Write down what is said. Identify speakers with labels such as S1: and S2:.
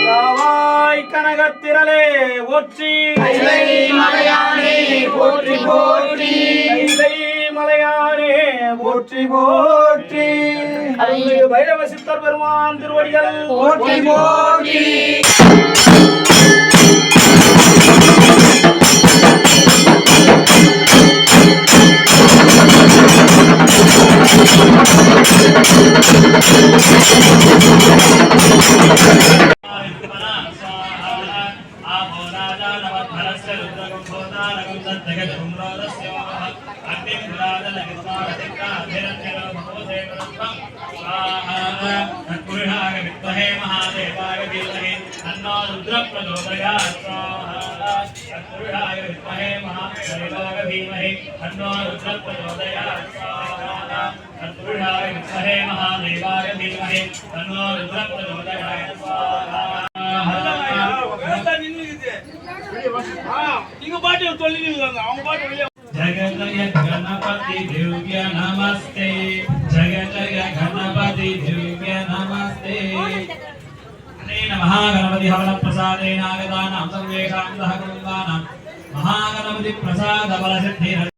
S1: காவாய் கனகத்திரளே போற்றி மலையானே போற்றி போற்றி மலையானே போற்றி போற்றி பைரவ சித்தர் பெருமான் திருவடிகள் போற்றி போற்றி जय जय गणपति दिव्य नमस्ते जय जय गणपति दिव्य नमस्ते अनेन महागणपति हवन प्रसादेन आगतानां सर्वेषां सह कुटुम्बानां महागणपति प्रसाद बल सिद्धिर्